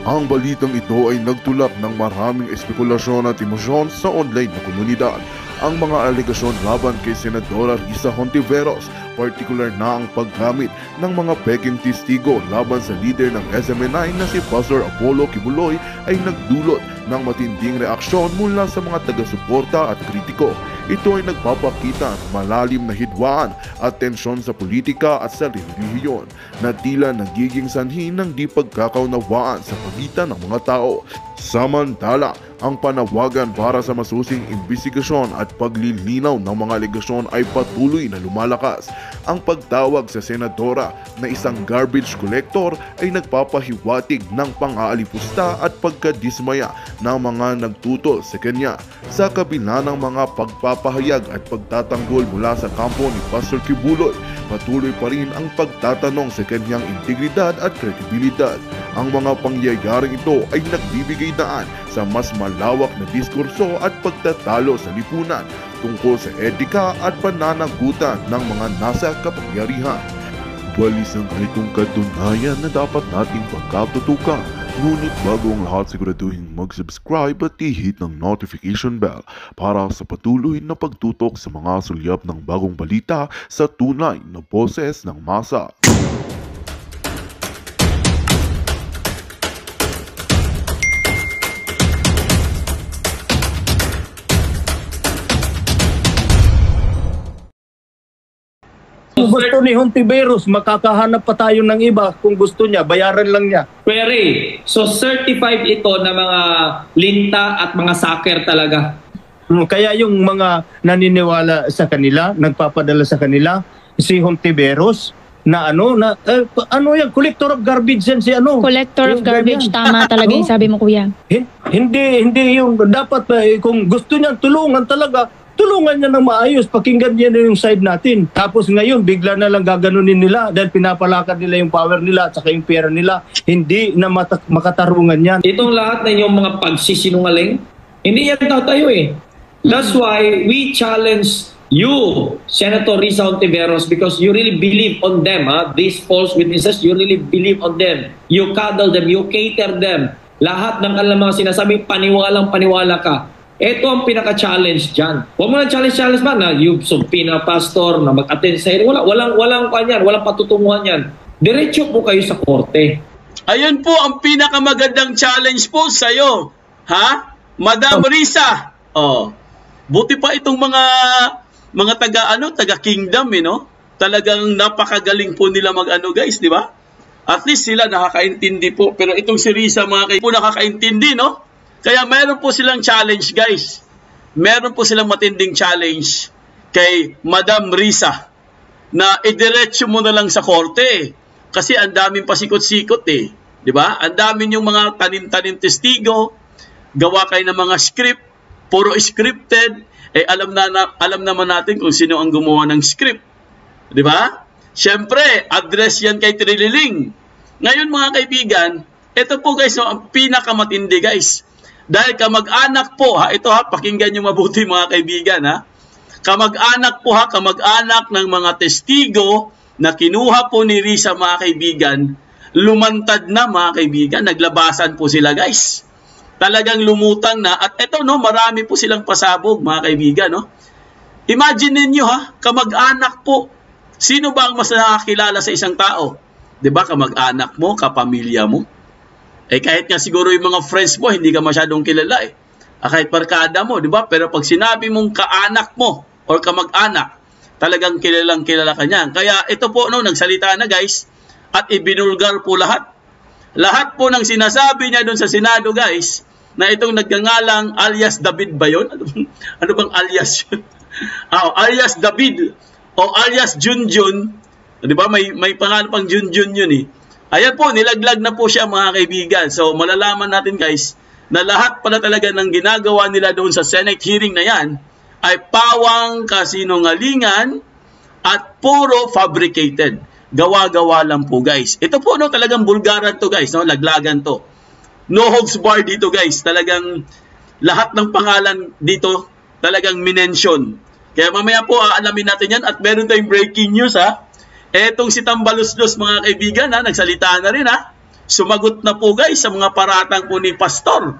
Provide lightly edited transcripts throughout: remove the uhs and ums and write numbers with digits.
Ang balitang ito ay nagtulak ng maraming espekulasyon at emosyon sa online na komunidad. Ang mga alegasyon laban kay Senadora Risa Hontiveros, partikular na ang paggamit ng mga peking testigo laban sa leader ng SMNI na si Pastor Apollo Kibuloy ay nagdulot ng matinding reaksyon mula sa mga taga-suporta at kritiko. Ito ay nagpapakita ng malalim na hidwaan at tensyon sa politika at sa relihiyon na tila nagiging sanhi ng di pagkakaunawaan sa pagitan ng mga tao. Samantala, ang panawagan para sa masusing imbestigasyon at paglilinaw ng mga alegasyon ay patuloy na lumalakas. Ang pagtawag sa senadora na isang garbage collector ay nagpapahiwatig ng pang-aalipusta at pagkadismaya ng mga nagtutol sa kanya. Sa kabila ng mga pagpapahayag at pagtatanggol mula sa kampo ni Pastor Kibuloy, patuloy pa rin ang pagtatanong sa kanyang integridad at kredibilidad. Ang mga pangyayaring ito ay nagbibigay daan sa mas malawak na diskurso at pagtatalo sa lipunan tungkol sa etika at pananagutan ng mga nasa kapangyarihan. Walis ang ganitong katunayan na dapat nating pagkatutukan. Ngunit bago ang lahat, siguraduhin mag-subscribe at i-hit ng notification bell para sa patuloy na pagtutok sa mga sulyap ng bagong balita sa tunay na boses ng masa. Kung gusto ni Hontiveros, makakahanap pa tayo ng iba. Kung gusto niya, bayaran lang niya. Query. So certified ito na mga linta at mga saker talaga. Kaya yung mga naniniwala sa kanila, nagpapadala sa kanila, si Hontiveros, na yan, collector of garbage yan si ano. Collector of garbage, ganyan. Tama talaga yung sabi mo, kuya. Hindi yung dapat, kung gusto niya tulungan talaga, tulungan niya ng maayos, pakinggan niya na yung side natin. Tapos ngayon, bigla na lang gaganunin nila dahil pinapalakad nila yung power nila at saka yung pera nila. Hindi na makatarungan yan. Itong lahat na yung mga pagsisinungaling, hindi yan tatayo eh. That's why we challenge you, Senator Risa Hontiveros, because you really believe on them. These false witnesses, you really believe on them. You cuddle them, you cater them. Lahat ng kanilang mga sinasabi, paniwalang-paniwala ka. Ito ang pinaka-challenge dyan. Huwag mo na challenge man na yung subpina pastor na mag-attend sa hearing. Walang kanyan, walang patutunguhan yan. Diretso po kayo sa korte. Ayun po ang pinakamagandang challenge po sa'yo. Ha? Madam Risa. Oh. Buti pa itong mga taga-kingdom, no? Talagang napakagaling po nila guys, di ba? At least sila nakakaintindi po. Pero itong si Risa, mga po nakakaintindi, no? Kaya meron po silang challenge, guys. Meron po silang matinding challenge kay Madam Risa na idiretso mo na lang sa korte. Kasi ang daming pasikot-sikot eh. Diba? Ang daming yung mga tanim-tanim testigo, gawa kayo ng mga script, puro scripted. Eh alam naman natin kung sino ang gumawa ng script. Diba? Siyempre, address yan kay Trililing. Ngayon mga kaibigan, ito po guys, ang pinakamatindi guys. Dahil kamag-anak po, ito pakinggan nyo mabuti mga kaibigan kamag-anak po kamag-anak ng mga testigo na kinuha po ni Risa mga kaibigan, lumantad na mga kaibigan, naglabasan po sila guys. Talagang lumutang na at ito marami po silang pasabog mga kaibigan Imagine niyo kamag-anak po. Sino ba ang mas nakakilala sa isang tao? 'Di ba kamag-anak mo, kapamilya mo? Kahit nga siguro yung mga friends mo, hindi ka masyadong kilala kahit barkada mo, di ba? Pero pag sinabi mong kaanak mo or kamag-anak, talagang kilalang kilala ka niyan. Kaya ito po, nagsalita na guys, at ibinulgar po lahat. Lahat po ng sinasabi niya doon sa Senado guys, na itong nagngangalang alias David ba yun? Ano bang alias yun? Alias David o alias Junjun. Di ba? May pangalan pang Junjun yun Ayan po, nilaglag na po siya mga kaibigan. So malalaman natin guys na lahat pala talaga ng ginagawa nila doon sa Senate hearing na yan ay pawang kasinungalingan at puro fabricated. Gawa-gawa lang po guys. Ito po talagang bulgaran to guys, laglagan to. No holds barred dito guys. Talagang lahat ng pangalan dito talagang minention. Kaya mamaya po aalamin natin yan at meron tayong breaking news Etong si Tambaluslos mga kaibigan nagsalita na rin sumagot na po guys sa mga paratang po ni Pastor.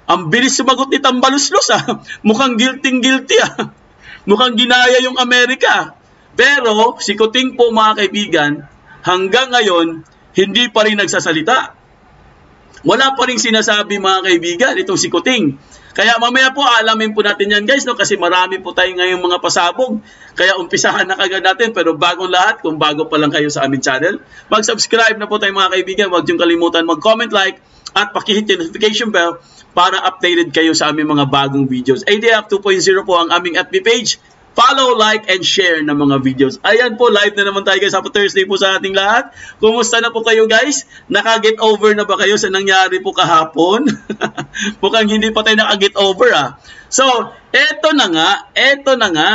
Ang bilis sumagot ni Tambaluslos Mukhang guilty Mukhang ginaya yung Amerika. Pero si Kuting po mga kaibigan, hanggang ngayon, hindi pa rin nagsasalita. Wala pa rin sinasabi mga kaibigan itong si Kuting. Kaya mamaya po alamin po natin yan guys, no? Kasi marami po tayong ngayong mga pasabog. Kaya umpisahan na kagad natin. Pero bagong lahat, kung bago pa lang kayo sa aming channel, mag-subscribe na po tayo mga kaibigan. Huwag niyong kalimutan mag-comment, like, at pakihit yung notification bell para updated kayo sa aming mga bagong videos. ADF 2.0 po ang aming FB page. Follow, like, and share ng mga videos. Ayan po, live na naman tayo guys. Happy Thursday po sa ating lahat. Kumusta na po kayo guys? Naka-get over na ba kayo sa nangyari po kahapon? Mukhang hindi pa tayo naka-get over So, eto na nga.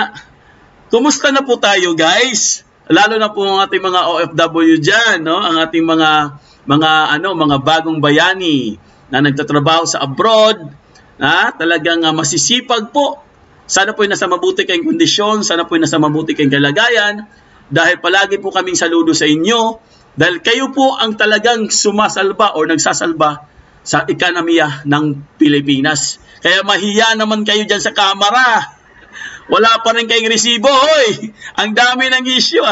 Kumusta na po tayo guys? Lalo na po ang ating mga OFW dyan, no? Ang ating mga bagong bayani na nagtatrabaho sa abroad, talagang masisipag po. Sana po ay nasa mabuti kayong kondisyon, sana po ay nasa mabuti kayong kalagayan, dahil palagi po kaming saludo sa inyo, dahil kayo po ang talagang sumasalba o nagsasalba sa ekonomiya ng Pilipinas. Kaya mahiya naman kayo dyan sa kamera. Wala pa rin kayong resibo, hoy! Ang dami ng issue,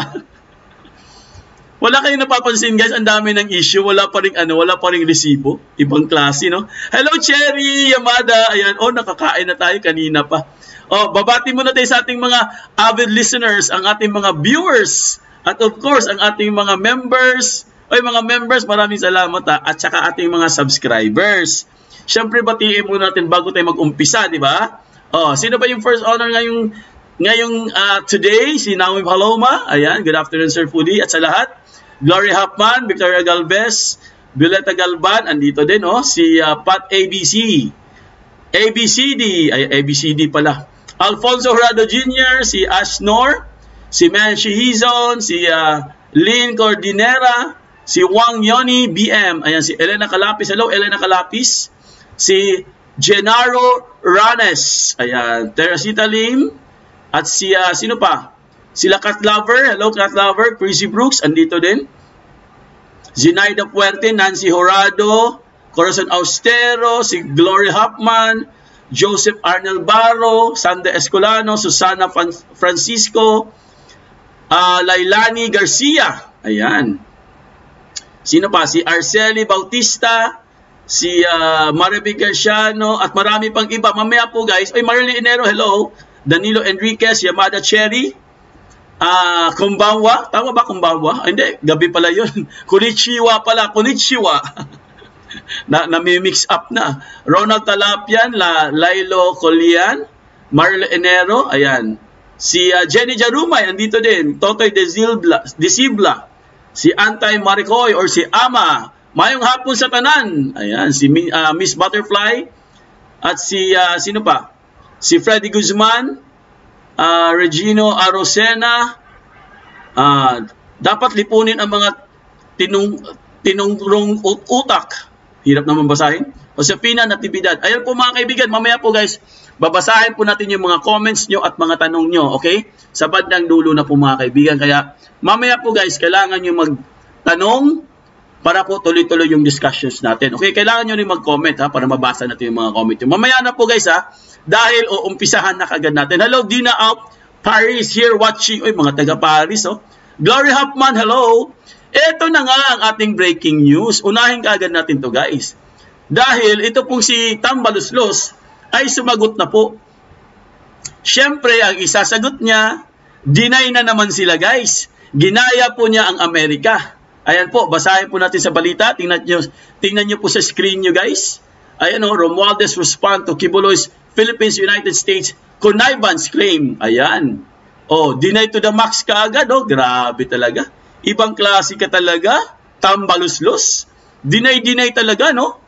Wala kayong napapansin guys, ang dami ng issue, wala pa ring resibo. Ibang klase, no? Hello Cherry, Yamada. Ayan, nakakain na tayo kanina pa. Babati muna tayo sa ating mga avid listeners, ang ating mga viewers, at of course, ang ating mga members. Mga members, maraming salamat at saka ating mga subscribers. Siyempre, batiin muna natin bago tayo mag-umpisa, di ba? Sino ba yung first honor ngayong today? Si Naomi Paloma. Ayan, good afternoon Sir Foodie at sa lahat. Glory Hapman, Victoria Galvez, Violeta Galban, andito din, si Pat ABC. ABCD pala. Alfonso Horado Jr., si Ashnor, si Manchi Hizon, si Lynn Cordinera, si Wang Yoni BM, ayan, si Elena Calapis, hello Elena Calapis, si Genaro Ranes, ayan, Teresita Lim, at si, sino pa? Sila Cat Lover, hello Cat Lover, Chrissy Brooks, andito din, Zinaida Puerte, Nancy Horado, Corazon Austero, si Glory Hapman, Joseph Arnel Barro, Sandra Escolano, Susana Francisco, Lailani Garcia. Ayan. Sino pa? Si Arceli Bautista, si Maribig Garciano, at marami pang iba. Mamaya po guys. Marilyn Enero, hello. Danilo Enriquez, Yamada Cherry, Kumbawa. Tama ba Kumbawa? Hindi, gabi pala yun. Konnichiwa pala. Konnichiwa. Nami-mix up na. Ronald Talapian, Lailo Colian, Marlo Enero, ayan. Si Jenny Jarumay, andito din. Totoy De Sibla, si Antay Maricoy or si Ama. Mayong hapon sa tanan. Ayan, si Miss Butterfly at si sino pa? Si Freddy Guzman, Regino Arosena. Dapat lipunin ang mga tinungrong utak. Hirap naman basahin. Josefina Natividad. Ayan po mga kaibigan, mamaya po guys, babasahin po natin yung mga comments nyo at mga tanong nyo, okay? Sa bandang dulo na po mga kaibigan. Kaya mamaya po guys, kailangan nyo magtanong para po tuloy-tuloy yung discussions natin. Okay, kailangan nyo rin mag-comment para mabasa natin yung mga comment nyo. Mamaya na po guys dahil umpisahan na kagad natin. Hello Dina out Paris here watching. Mga taga Paris Glory Hapman, hello. Ito na nga ang ating breaking news. Unahin kaagad natin to guys. Dahil ito pong si Tambaluslos ay sumagot na po. Siyempre, ang isasagot niya, deny na naman sila guys. Ginaya po niya ang Amerika. Ayan po, basahin po natin sa balita. Tingnan nyo po sa screen nyo guys. Ayan Romualdez respond to Kibuloy's Philippines United States connivance claim. Ayan. Deny to the max kaagad. Grabe talaga. Ibang klase ka talaga, Tambaluslos. Deny talaga, no?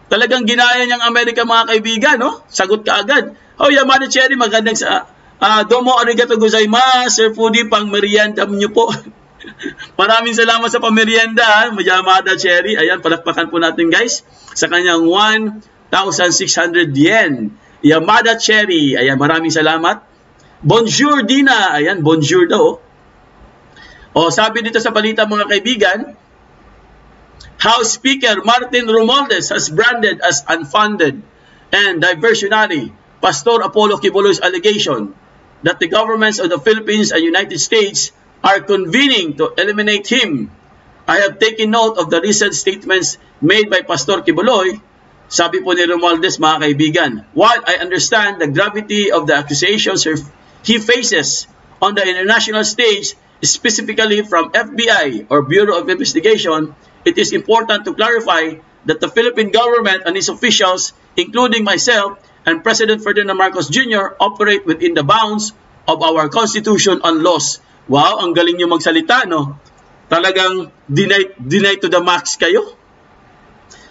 Talagang ginaya niyang Amerika mga kaibigan, no? Sagot ka agad. Yamada Cherry, magandang domo arigato gozaimasu, Sir Foodie, pang merienda niyo po. Maraming salamat sa pamerienda, Yamada Cherry. Ayan, palakpakan po natin guys sa kanyang 1,600 yen. Yamada Cherry, ayan, maraming salamat. Bonjour Dina, ayan, bonjour daw. Sabi dito sa balita mga kaibigan, House Speaker Martin Romualdez has branded as unfounded and diversionary Pastor Apollo Kibuloy's allegation that the governments of the Philippines and United States are convening to eliminate him. I have taken note of the recent statements made by Pastor Kibuloy. Sabi po ni Romualdez, mga kaibigan, while I understand the gravity of the accusations he faces on the international stage, specifically from FBI or Bureau of Investigation, it is important to clarify that the Philippine government and its officials, including myself and President Ferdinand Marcos Jr., operate within the bounds of our Constitution and laws. Wow, ang galing nyo magsalita, no? Talagang deny to the max kayo.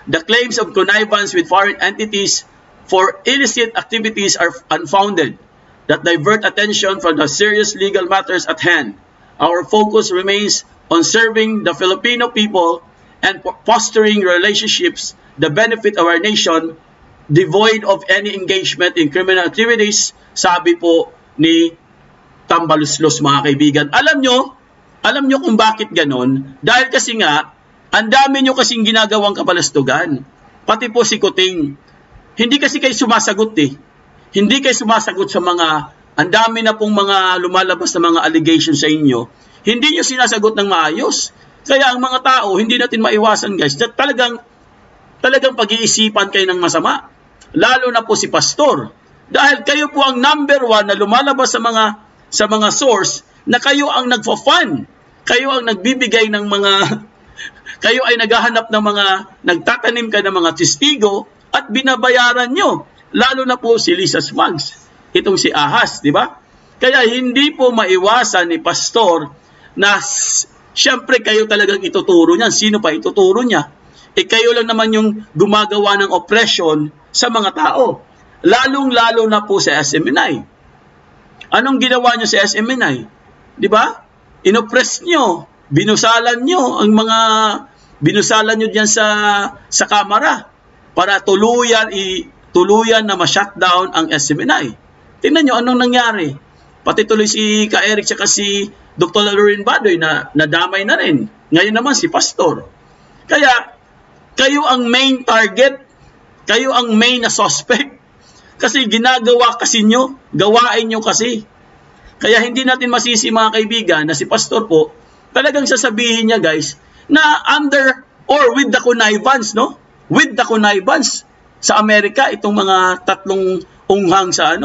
The claims of connivance with foreign entities for illicit activities are unfounded that divert attention from the serious legal matters at hand. Our focus remains on serving the Filipino people and fostering relationships, the benefit of our nation, devoid of any engagement in criminal activities, sabi po ni Tambaluslos, mga kaibigan. Alam nyo kung bakit ganon? Dahil kasi nga, ang dami nyo kasing ginagawang kapalastugan. Pati po si Kuting. Hindi kasi kayo sumasagot eh. Hindi kayo sumasagot sa mga, ang dami na pong mga lumalabas na mga allegations sa inyo. Hindi nyo sinasagot ng maayos. Kaya ang mga tao, hindi natin maiwasan guys, talagang pag-iisipan kayo ng masama. Lalo na po si Pastor. Dahil kayo po ang number 1 na lumalabas sa mga source na kayo ang nagfa-fund. Kayo ang nagbibigay ng mga, kayo ay naghahanap ng mga, nagtatanim ka ng mga testigo at binabayaran nyo. Lalo na po si Lisa Smugs. Itong si Ahas, di ba? Kaya hindi po maiwasan ni Pastor na siyempre kayo talagang ituturo niya. Sino pa ituturo niya? Kayo lang naman yung gumagawa ng oppression sa mga tao. Lalong-lalo na po sa SMNI. Anong ginawa niyo sa SMNI? Di ba? Inoppress nyo. Binusalan nyo ang mga binusalan nyo diyan sa kamara para tuluyan na ma-shutdown ang SMNI. Tingnan nyo anong nangyari. Pati tuloy si Ka-Eric at si Dr. Lorraine Badoy na nadamay na rin. Ngayon naman si Pastor. Kaya kayo ang main target. Kayo ang main na suspect. Kasi ginagawa kasi nyo, gawain nyo kasi. Kaya hindi natin masisi mga kaibigan na si Pastor po, talagang sasabihin niya guys, na under or with the connivance, no? With the connivance sa Amerika, itong mga tatlong unghang sa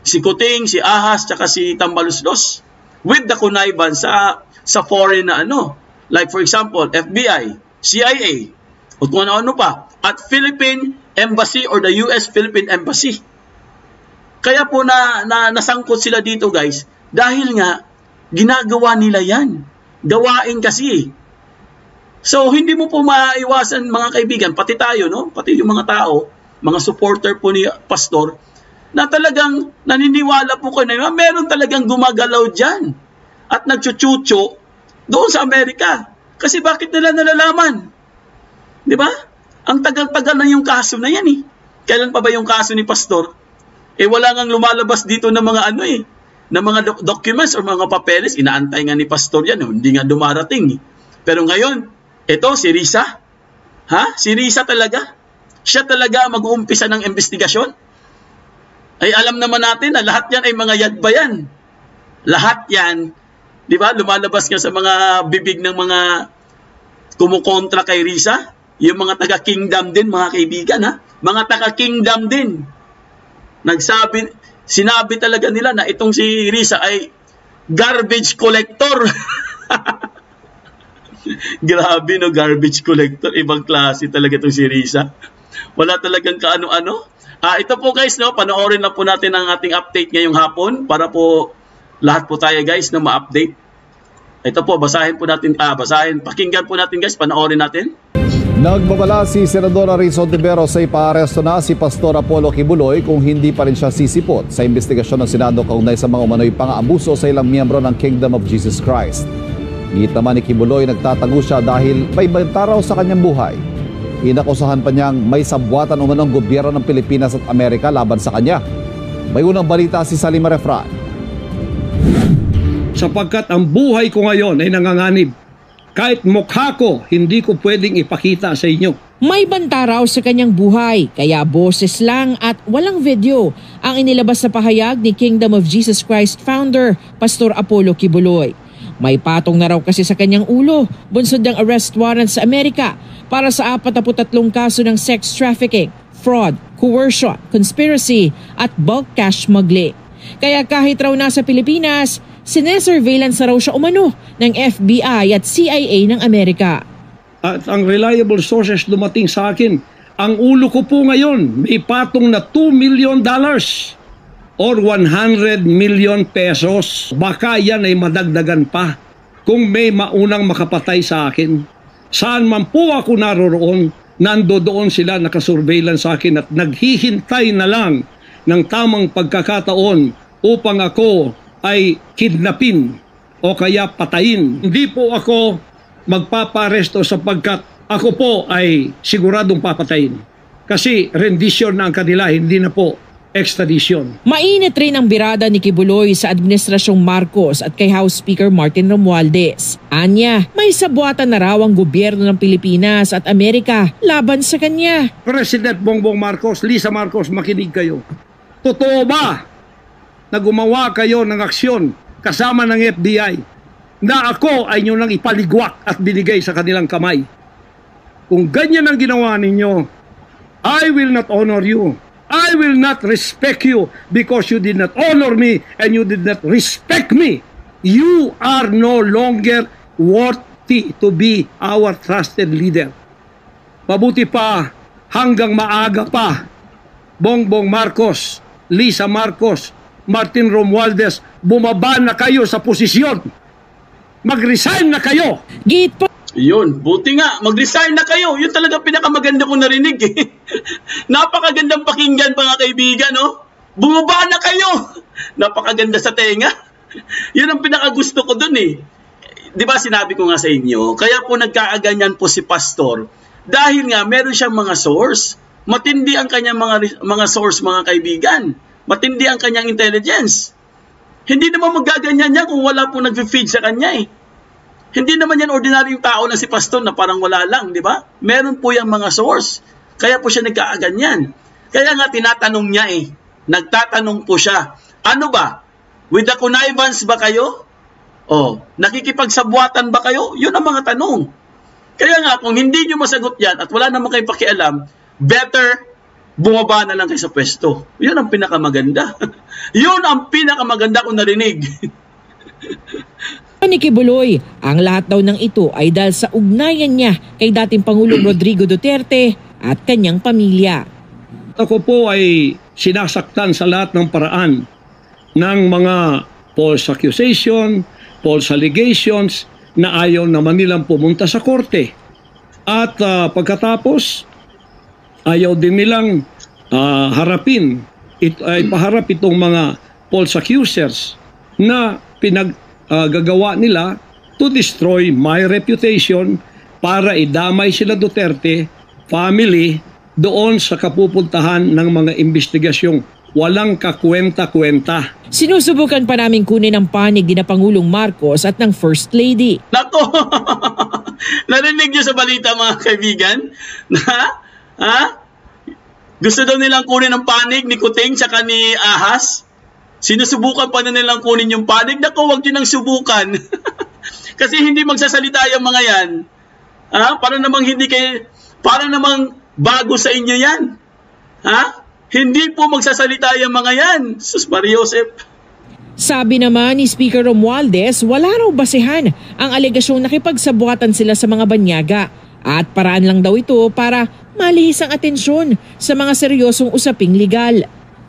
si Kuting, si Ahas, tsaka si Tambaluslos. With the connivance sa foreign na like for example, FBI, CIA, o kung ano pa, at Philippine Embassy or the US Philippine Embassy. Kaya po nasangkot sila dito guys, dahil nga ginagawa nila yan. Gawain kasi. So hindi mo po maiwasan mga kaibigan, pati tayo, no? Pati yung mga tao, mga supporter po ni Pastor, na talagang naniniwala po kayo na meron talagang gumagalaw dyan at nagchuchucho doon sa Amerika. Kasi bakit nila nalalaman? Di ba? Ang tagal-tagal na yung kaso na yan eh. Kailan pa ba yung kaso ni Pastor? Wala ngang lumalabas dito ng mga ng mga documents or mga papeles. Inaantay nga ni Pastor yan. Hindi nga dumarating. Pero ngayon, ito si Risa. Si Risa talaga? Siya talaga mag-uumpisa ng investigasyon? Ay alam naman natin na lahat yan ay mga yadba yan. Lahat yan, di ba? Lumalabas nga sa mga bibig ng mga kumukontra kay Risa. Yung mga taga-kingdom din, mga kaibigan, mga taga-kingdom din. Sinabi talaga nila na itong si Risa ay garbage collector. Grabe no, garbage collector. Ibang klase talaga itong si Risa. Wala talagang kaano-ano. Ito po guys, no, panoorin lang po natin ang ating update ngayong hapon para po lahat po tayo guys na ma-update. Ito po, basahin po natin, pakinggan po natin guys, panoorin natin. Nagbabala si Senadora Risa Hontiveros sa ipaaresto na si Pastor Apollo Kibuloy kung hindi pa rin siya sisipot sa investigasyon ng Senado kaugnay sa mga umano'y pang-aabuso sa ilang miyembro ng Kingdom of Jesus Christ. Git naman ni Kibuloy, nagtatago siya dahil may banta raw sa kanyang buhay. Inakusahan pa niyang may sabwatan umanong gobyerno ng Pilipinas at Amerika laban sa kanya. May unang balita si Salima Refran. Sapagkat ang buhay ko ngayon ay nanganganib. Kahit mukha ko, hindi ko pwedeng ipakita sa inyo. May banta raw sa kanyang buhay, kaya boses lang at walang video ang inilabas na pahayag ni Kingdom of Jesus Christ founder, Pastor Apollo Kibuloy. May patong na raw kasi sa kanyang ulo, bunsod ng arrest warrant sa Amerika para sa 43 kaso ng sex trafficking, fraud, coercion, conspiracy at bulk cash smuggling. Kaya kahit raw nasa Pilipinas, sinesurveillance raw siya umano ng FBI at CIA ng Amerika. At ang reliable sources dumating sa akin, ang ulo ko po ngayon may patong na $2 million or 100 million pesos. Baka yan ay madagdagan pa kung may maunang makapatay sa akin. Saan man po ako naroroon, nandoon sila nakasurveillance sa akin at naghihintay na lang ng tamang pagkakataon upang ako ay kidnapin o kaya patayin. Hindi po ako magpaparesto sapagkat ako po ay siguradong papatayin. Kasi rendition na ang kanila, hindi na po extradition. Mainit rin ang birada ni Kibuloy sa Administrasyong Marcos at kay House Speaker Martin Romualdez. Anya, may sabuatan na raw ang gobyerno ng Pilipinas at Amerika laban sa kanya. President Bongbong Marcos, Lisa Marcos, makinig kayo. Totoo ba na gumawa kayo ng aksyon kasama ng FBI na ako ay nyo nang ipaligwak at binigay sa kanilang kamay? Kung ganyan ang ginawa ninyo, I will not honor you. I will not respect you because you did not honor me and you did not respect me. You are no longer worthy to be our trusted leader. Mabuti pa hanggang maaga pa, Bongbong Marcos, Lisa Marcos, Martin Romualdez, bumaba na kayo sa posisyon. Mag-resign na kayo. Yun, buti nga, mag-resign na kayo. Yun talaga pinakamaganda kong narinig. Napakagandang pakinggan, mga kaibigan, no? Bumaba na kayo. Napakaganda sa tenga. Yun ang pinakagusto ko dun eh. Di ba sinabi ko nga sa inyo, kaya po nagkaaganyan po si Pastor dahil nga meron siyang mga source. Matindi ang kanyang mga source, mga kaibigan. Matindi ang kanyang intelligence. Hindi naman magaganyan niya kung wala po nag-feed sa kanya eh. Hindi naman yan ordinaryong tao na si Pastor na parang wala lang, di ba? Meron po yung mga source. Kaya po siya nagkaaganyan. Kaya nga tinatanong niya eh. Nagtatanong po siya. Ano ba? With the connivance ba kayo? O, nakikipagsabuatan ba kayo? Yun ang mga tanong. Kaya nga, kung hindi nyo masagot yan at wala naman kayong pakialam, better bumaba na lang kayo sa pwesto. Yun ang pinakamaganda. Yun ang pinakamaganda kong narinig. Ni Kibuloy, ang lahat daw ng ito ay dahil sa ugnayan niya kay dating Pangulong Rodrigo Duterte at kanyang pamilya. Ako po ay sinasaktan sa lahat ng paraan ng mga false accusation, false allegations na ayaw naman nilang pumunta sa korte. At pagkatapos, ayaw din nilang harapin, ipaharap itong mga false accusers na gagawa nila to destroy my reputation para idamay sila Duterte family doon sa kapupuntahan ng mga investigasyong walang kakwenta-kwenta. Sinusubukan pa namin kunin ang panig ni na Pangulong Marcos at ng First Lady. Nako! Narinig niyo sa balita, mga kaibigan? Gusto daw nilang kunin ang panig ni Kuting tsaka ni Ahas? Sinusubukan pa na nilang kunin yung panig. Naku, huwag nyo nang subukan. Kasi hindi magsasalita yung mga yan. Para namang bago sa inyo yan. Hindi po magsasalita yung mga yan. Sus Maria Josep. Sabi naman ni Speaker Romualdez, wala raw basehan ang alegasyong nakipagsabuatan sila sa mga banyaga. At paraan lang daw ito para malihis ang atensyon sa mga seryosong usaping legal.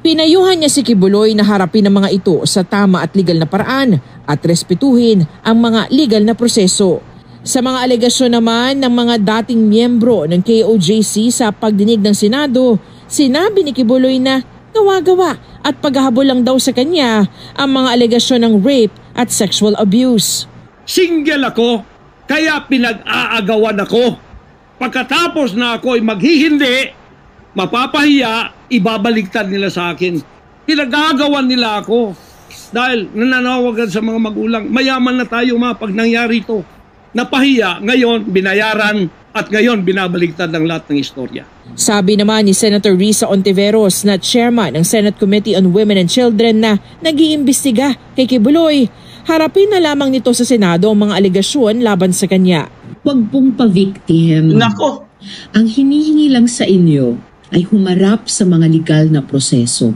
Pinayuhan niya si Kibuloy na harapin ang mga ito sa tama at legal na paraan at respetuhin ang mga legal na proseso. Sa mga alegasyon naman ng mga dating miyembro ng KOJC sa pagdinig ng Senado, sinabi ni Kibuloy na gawa-gawa at paghahabol lang daw sa kanya ang mga alegasyon ng rape at sexual abuse. Single ako, kaya pinag-aagawan ako. Pagkatapos na ako ay maghihindi, mapapahiya, ibabaligtad nila sa akin. Pinagagawan nila ako dahil nananawagan sa mga magulang. Mayaman na tayo pag nangyari ito. napahiya, ngayon binayaran at ngayon binabaligtad ng lahat ng istorya. Sabi naman ni Senator Risa Ontiveros na chairman ng Senate Committee on Women and Children na nag-iimbestiga kay Quiboloy, harapin na lamang nito sa Senado ang mga alegasyon laban sa kanya. Huwag pong pa-victim. Nako! Ang hinihingi lang sa inyo ay humarap sa mga legal na proseso,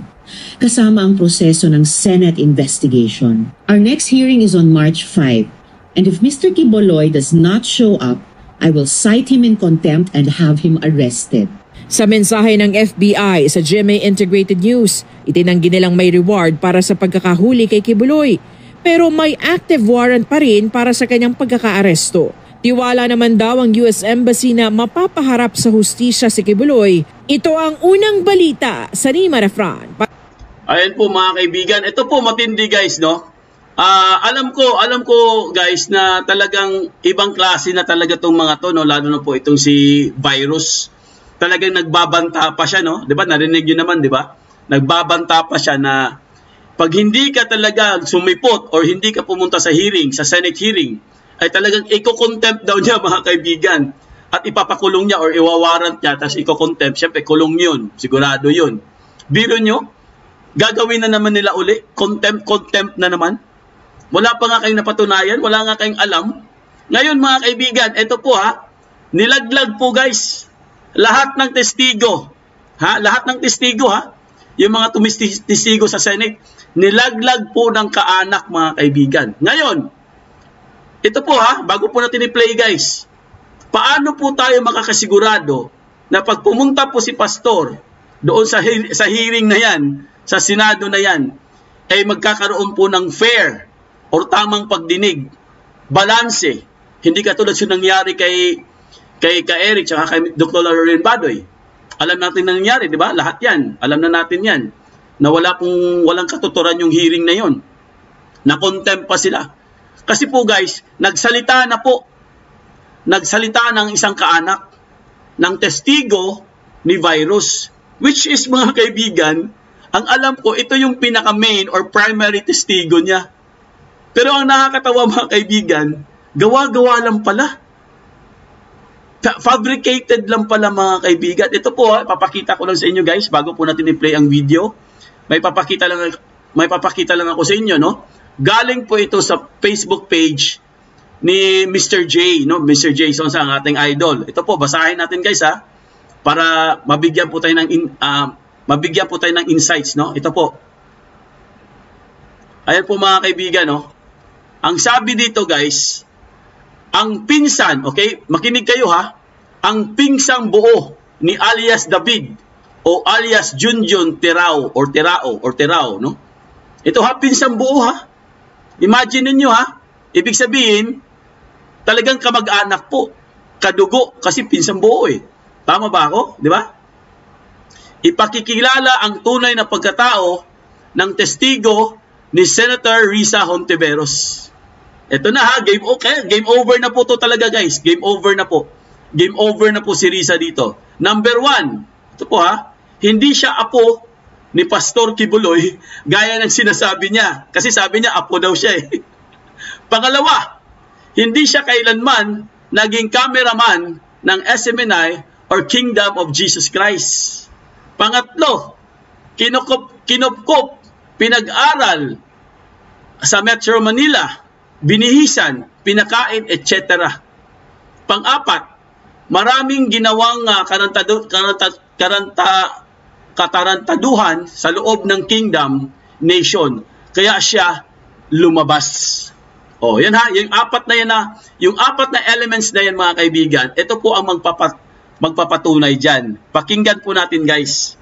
kasama ang proseso ng Senate investigation. Our next hearing is on March 5, and if Mr. Quiboloy does not show up, I will cite him in contempt and have him arrested. Sa mensahe ng FBI sa GMA Integrated News, itinanggi nilang may reward para sa pagkakahuli kay Quiboloy, pero may active warrant pa rin para sa kanyang pagkakaaresto. Tiwala naman daw ang US Embassy na mapapaharap sa hustisya si Quiboloy. Ito ang unang balita sa Rima Refran. Ayan po mga kaibigan, ito po matindi guys, no? Alam ko guys na talagang ibang klase na talaga tong mga to, no? Lalo na po itong si Virus. Talagang nagbabanta pa siya, no? 'Di ba? Narinig niyo naman, 'di ba? Nagbabanta pa siya na pag hindi ka talaga sumipot or hindi ka pumunta sa hearing, sa Senate hearing, ay talagang iko-contempt daw niya mga kaibigan. At ipapakulong niya or iwawarrant niya, tapos iko-contempt. Siyempre, kulong yun. Sigurado yun. Biro nyo, gagawin na naman nila uli. Contempt na naman. Wala pa nga kayong napatunayan, wala nga kayong alam. Ngayon mga kaibigan, ito po nilaglag po guys. Lahat ng testigo. Lahat ng testigo yung mga testigo sa Senate, nilaglag po ng kaanak mga kaibigan. Ngayon, ito po bago po natin i-play guys, paano po tayo makakasigurado na pag pumunta po si pastor doon sa hearing na yan, sa Senado na yan, ay magkakaroon po ng fair or tamang pagdinig, balanse. Hindi katulad yung nangyari kay Eric at kay Dr. Lorraine Badoy. Alam natin na nangyari, di ba? Lahat yan. Alam na natin yan. Na walang katuturan yung hearing na yon. Na-contempt pa sila. Kasi po guys, nagsalita ng isang kaanak ng testigo ni Virus, which is mga kaibigan, ang alam ko, ito yung pinaka-main or primary testigo niya. Pero ang nakakatawa mga kaibigan, gawa-gawa lang pala. Fabricated lang pala mga kaibigan. Ito po papakita ko lang sa inyo guys, bago po natin i-play ang video. May papakita lang ako sa inyo, no? Galing po ito sa Facebook page ni Mr. J, no? Mr. J Sonsa, ang ating idol. Ito po, basahin natin guys para mabigyan po tayo ng insights, no? Ito po. Ayan po mga kaibigan, no? Ang sabi dito guys, ang pinsan, okay? Makinig kayo ang pinsang buo ni alias David o alias Junjun Terao, no? Ito pinsang buo Imagine niyo ibig sabihin, talagang kamag-anak po, kadugo, kasi pinsang buo Tama ba ako? Di ba? Ipakikilala ang tunay na pagkatao ng testigo ni Senator Risa Hontiveros. Ito na game over na po to talaga guys. Game over na po. Game over na po si Risa dito. Number 1, ito po hindi siya apo ni Pastor Quiboloy, gaya ng sinasabi niya. Kasi sabi niya, apo daw siya Pangalawa, hindi siya kailanman naging cameraman ng SMNI or Kingdom of Jesus Christ. Pangatlo, kinupkop, pinag-aral sa Metro Manila, binihisan, pinakain, etc. Pang-apat, maraming ginawang katarantaduhan sa loob ng Kingdom Nation. Kaya siya lumabas. Yan yung apat na elements na yan mga kaibigan. Ito po ang magpapatunay diyan. Pakinggan po natin guys.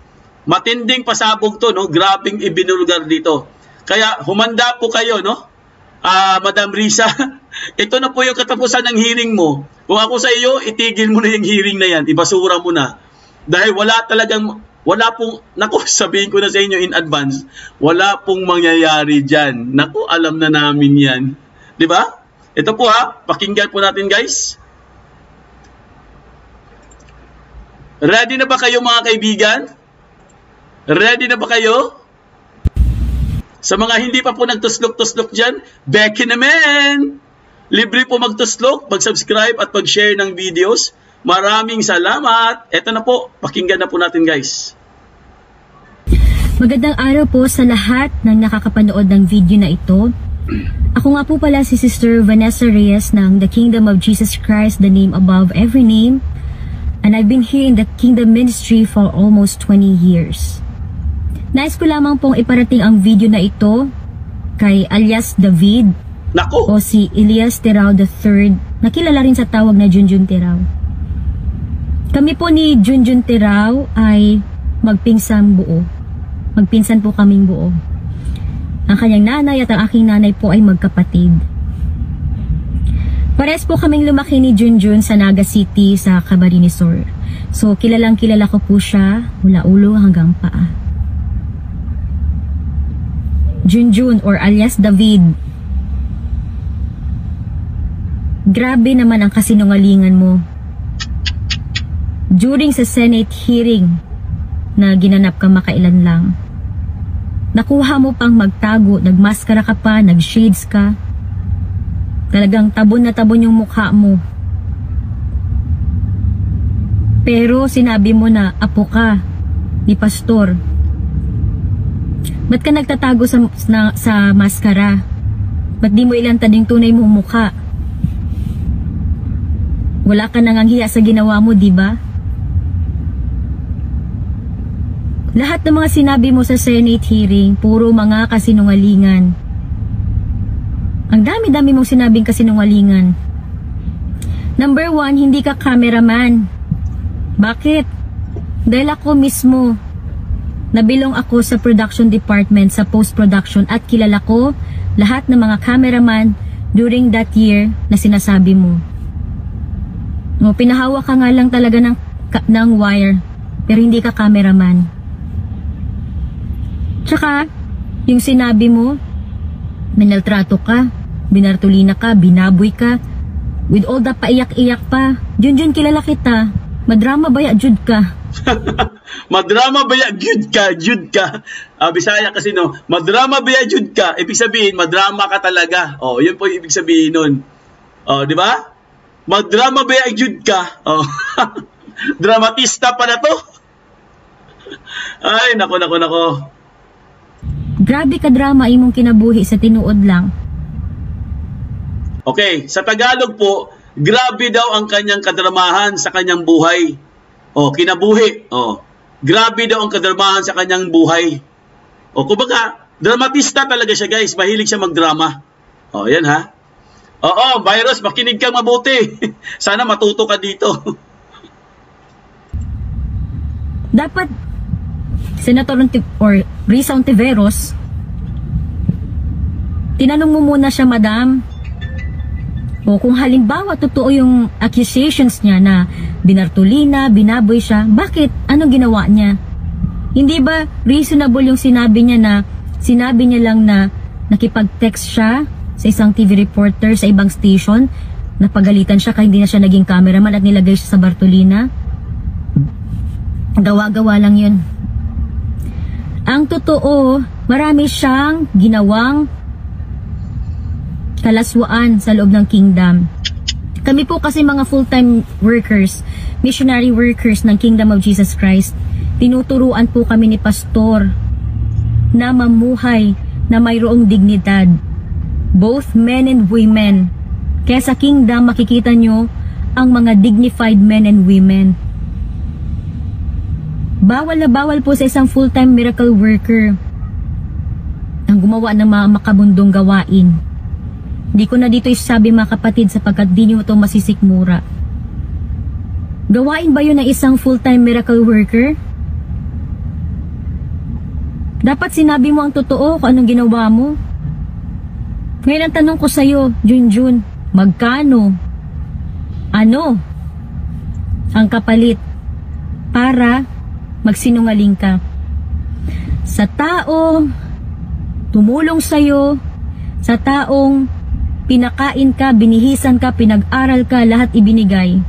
Matinding pasabog to, no? Grabing ibinulgar dito. Kaya humanda po kayo, no? Madam Risa, ito na po yung katapusan ng hearing mo. Kung ako sa iyo, itigil mo na yung hearing na yan. Ibasura mo na. Dahil sabihin ko na sa inyo in advance, wala pong mangyayari dyan. Naku, alam na namin yan. Diba? Ito po pakinggan po natin guys. Ready na ba kayo mga kaibigan? Ready na ba kayo? Sa mga hindi pa po nagtuslok-tuslok dyan, Becky naman! Libre po magtuslok, mag-subscribe at mag-share ng videos. Maraming salamat. Eto na po, pakinggan na po natin guys. Magandang araw po sa lahat ng nakakapanood ng video na ito. Ako nga po pala si Sister Vanessa Reyes ng The Kingdom of Jesus Christ, the name above every name. And I've been here in the Kingdom Ministry for almost 20 years. Nais ko lamang pong iparating ang video na ito kay alias David o si Elias Terao III, na kilala rin sa tawag na Junjun Terao. Kami po ni Junjun Terao ay magpinsan po kaming buo. Ang kanyang nanay at ang aking nanay po ay magkapatid. Pares po kaming lumaki ni Junjun sa Naga City sa Camarines Sur. So kilalang kilala ko po siya mula ulo hanggang paa. Junjun or alias David, grabe naman ang kasinungalingan mo. During sa Senate hearing na ginanap ka makailan lang, nakuha mo pang magtago, nagmaskara ka pa, nagshades ka. Talagang tabon na tabon yung mukha mo. Pero sinabi mo na apo ka ni pastor. Ba't ka nagtatago sa maskara? Ba't di mo ilantad yung tunay mong mukha? Wala ka nang hiya sa ginawa mo, di ba? Lahat ng mga sinabi mo sa Senate hearing, puro mga kasinungalingan. Ang dami-dami mong sinabing kasinungalingan. Number 1, hindi ka cameraman. Bakit? Dahil ako mismo, nabilong ako sa production department, sa post-production, at kilala ko lahat ng mga cameraman during that year na sinasabi mo. No, pinahawa ka nga lang talaga ng wire, pero hindi ka cameraman. Tsaka, yung sinabi mo, minaltrato ka, binartulina ka, binaboy ka, with all the paiyak-iyak pa. Junjun, kilala kita. Madrama baya, jud ka. Madrama baya, jud ka. Bisaya kasi no, madrama baya, jud ka. Ibig sabihin, madrama ka talaga. Oh, yun po yung ibig sabihin nun. Oh, di ba? Madrama baya, jud ka. Oh. Dramatista pa na to. Ay, nako. Grabe ka drama imong kinabuhi sa tinuod lang. Okay, sa Tagalog po, grabe daw ang kanyang kadramahan sa kanyang buhay. O, kinabuhi. O, grabe daw ang kadramahan sa kanyang buhay. O, kumbaga, dramatista talaga siya guys. Mahilig siya magdrama. O, yan ha. Oo, Virus, makinig kang mabuti. Sana matuto ka dito. Dapat, Senator or Risa Ontiveros, tinanong mo muna siya, madam. O kung halimbawa totoo yung accusations niya na binartulina, binaboy siya, bakit? Anong ginawa niya? Hindi ba reasonable yung sinabi niya lang na nakipag-text siya sa isang TV reporter sa ibang station, napagalitan siya kaya hindi na siya naging cameraman at nilagay siya sa bartulina? Gawa-gawa lang yun. Ang totoo, marami siyang ginawang kalaswaan sa loob ng kingdom. Kami po kasi mga full-time workers, missionary workers ng Kingdom of Jesus Christ, tinuturuan po kami ni pastor na mamuhay na mayroong dignidad, both men and women. Kaya sa kingdom makikita nyo ang mga dignified men and women. Bawal na bawal po sa isang full-time miracle worker ang gumawa ng mga makabundong gawain. Hindi ko na dito isasabi mga kapatid sapagkat di nyo ito masisikmura. Gawain ba yun ng isang full-time miracle worker? Dapat sinabi mo ang totoo kung anong ginawa mo. Ngayon ang tanong ko sa'yo, Junjun, magkano? Ano ang kapalit para magsinungaling ka? Sa taong tumulong sa'yo, sa taong pinakain ka, binihisan ka, pinag-aral ka, lahat ibinigay.